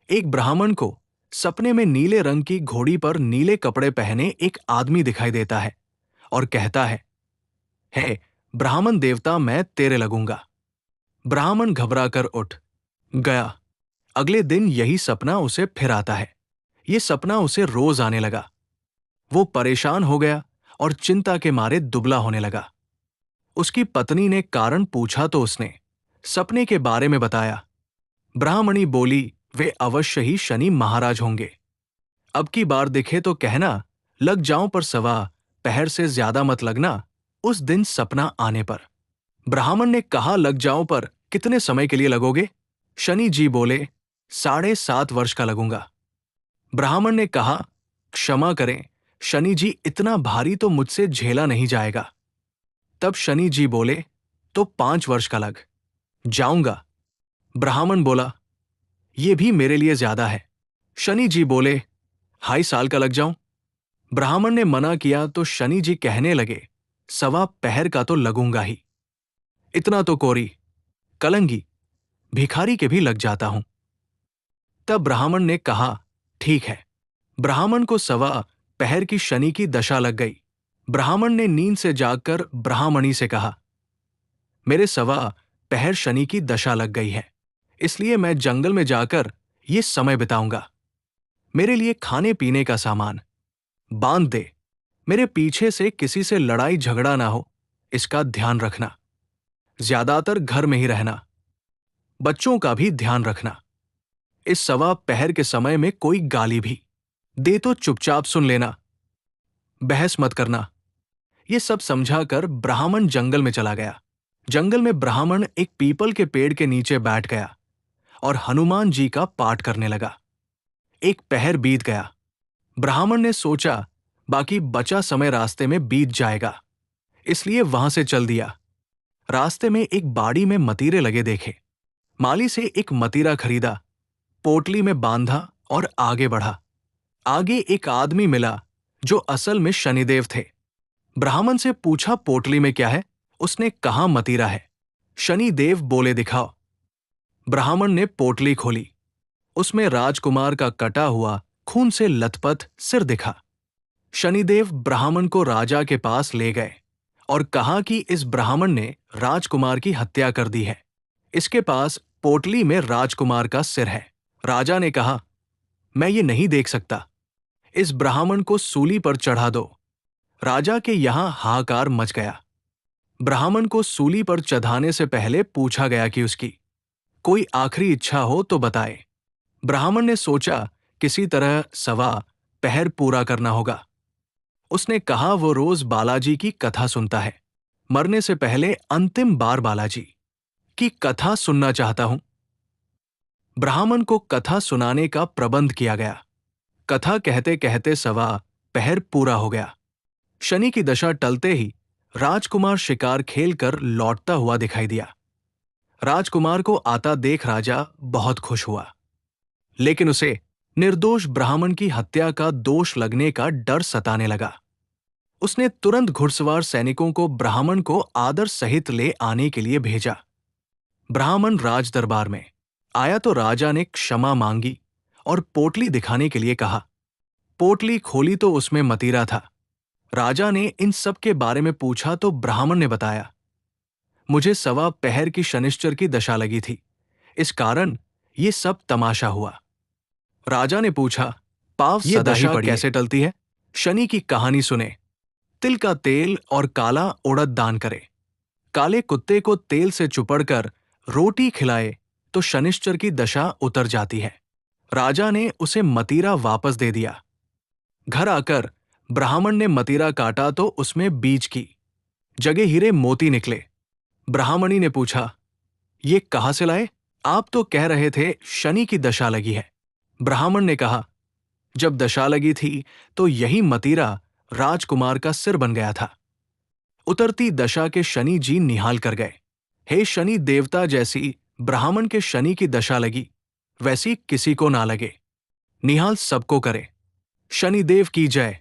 एक ब्राह्मण को सपने में नीले रंग की घोड़ी पर नीले कपड़े पहने एक आदमी दिखाई देता है और कहता है, हे ब्राह्मण देवता, मैं तेरे लगूंगा। ब्राह्मण घबराकर उठ गया। अगले दिन यही सपना उसे फिर आता है। ये सपना उसे रोज आने लगा। वो परेशान हो गया और चिंता के मारे दुबला होने लगा। उसकी पत्नी ने कारण पूछा तो उसने सपने के बारे में बताया। ब्राह्मणी बोली, वे अवश्य ही शनि महाराज होंगे। अब की बार दिखे तो कहना, लग जाऊं पर सवा पहर से ज्यादा मत लगना उस दिन सपना आने पर। ब्राह्मण ने कहा, लग जाऊं पर कितने समय के लिए लगोगे? शनि जी बोले, 7.5 वर्ष का लगूंगा। ब्राह्मण ने कहा, क्षमा करें शनि जी, इतना भारी तो मुझसे झेला नहीं जाएगा। तब शनि जी बोले, तो 5 वर्ष का लग जाऊंगा। ब्राह्मण बोला, ये भी मेरे लिए ज्यादा है। शनि जी बोले, 2.5 साल का लग जाऊं? ब्राह्मण ने मना किया तो शनि जी कहने लगे, 1.25 पहर का तो लगूंगा ही। इतना तो कोरी कलंगी भिखारी के भी लग जाता हूं। तब ब्राह्मण ने कहा, ठीक है। ब्राह्मण को 1.25 पहर की शनि की दशा लग गई। ब्राह्मण ने नींद से जागकर ब्राह्मणी से कहा, मेरे 1.25 पहर शनि की दशा लग गई है, इसलिए मैं जंगल में जाकर ये समय बिताऊंगा। मेरे लिए खाने पीने का सामान बांध दे। मेरे पीछे से किसी से लड़ाई झगड़ा ना हो, इसका ध्यान रखना। ज्यादातर घर में ही रहना। बच्चों का भी ध्यान रखना। इस 1.25 पहर के समय में कोई गाली भी दे तो चुपचाप सुन लेना, बहस मत करना। ये सब समझाकर ब्राह्मण जंगल में चला गया। जंगल में ब्राह्मण एक पीपल के पेड़ के नीचे बैठ गया और हनुमान जी का पाठ करने लगा। 1 पहर बीत गया। ब्राह्मण ने सोचा बाकी बचा समय रास्ते में बीत जाएगा, इसलिए वहां से चल दिया। रास्ते में एक बाड़ी में मतीरे लगे देखे। माली से एक मतीरा खरीदा, पोटली में बांधा और आगे बढ़ा। आगे एक आदमी मिला जो असल में शनिदेव थे। ब्राह्मण से पूछा, पोटली में क्या है? उसने कहा, मतीरा है। शनिदेव बोले, दिखाओ। ब्राह्मण ने पोटली खोली। उसमें राजकुमार का कटा हुआ खून से लथपथ सिर दिखा। शनिदेव ब्राह्मण को राजा के पास ले गए और कहा कि इस ब्राह्मण ने राजकुमार की हत्या कर दी है। इसके पास पोटली में राजकुमार का सिर है। राजा ने कहा, मैं ये नहीं देख सकता। इस ब्राह्मण को सूली पर चढ़ा दो। राजा के यहां हाहाकार मच गया। ब्राह्मण को सूली पर चढ़ाने से पहले पूछा गया कि उसकी कोई आखिरी इच्छा हो तो बताए। ब्राह्मण ने सोचा किसी तरह 1.25 पहर पूरा करना होगा। उसने कहा, वो रोज बालाजी की कथा सुनता है। मरने से पहले अंतिम बार बालाजी की कथा सुनना चाहता हूं। ब्राह्मण को कथा सुनाने का प्रबंध किया गया। कथा कहते कहते 1.25 पहर पूरा हो गया। शनि की दशा टलते ही राजकुमार शिकार खेलकर लौटता हुआ दिखाई दिया। राजकुमार को आता देख राजा बहुत खुश हुआ, लेकिन उसे निर्दोष ब्राह्मण की हत्या का दोष लगने का डर सताने लगा। उसने तुरंत घुड़सवार सैनिकों को ब्राह्मण को आदर सहित ले आने के लिए भेजा। ब्राह्मण राज दरबार में आया तो राजा ने क्षमा मांगी और पोटली दिखाने के लिए कहा। पोटली खोली तो उसमें मतीरा था। राजा ने इन सब के बारे में पूछा तो ब्राह्मण ने बताया, मुझे 1.25 पहर की शनिश्चर की दशा लगी थी, इस कारण ये सब तमाशा हुआ। राजा ने पूछा, पाव ये दशा कैसे टलती है? शनि की कहानी सुने। तिल का तेल और काला उड़द दान करे। काले कुत्ते को तेल से चुपड़कर रोटी खिलाए तो शनिश्चर की दशा उतर जाती है। राजा ने उसे मतीरा वापस दे दिया। घर आकर ब्राह्मण ने मतीरा काटा तो उसमें बीज की जगह हीरे मोती निकले। ब्राह्मणी ने पूछा, ये कहां से लाए? आप तो कह रहे थे शनि की दशा लगी है। ब्राह्मण ने कहा, जब दशा लगी थी तो यही मतीरा राजकुमार का सिर बन गया था। उतरती दशा के शनि जी निहाल कर गए। हे शनि देवता, जैसी ब्राह्मण के शनि की दशा लगी वैसी किसी को ना लगे। निहाल सबको करे। शनिदेव की जय।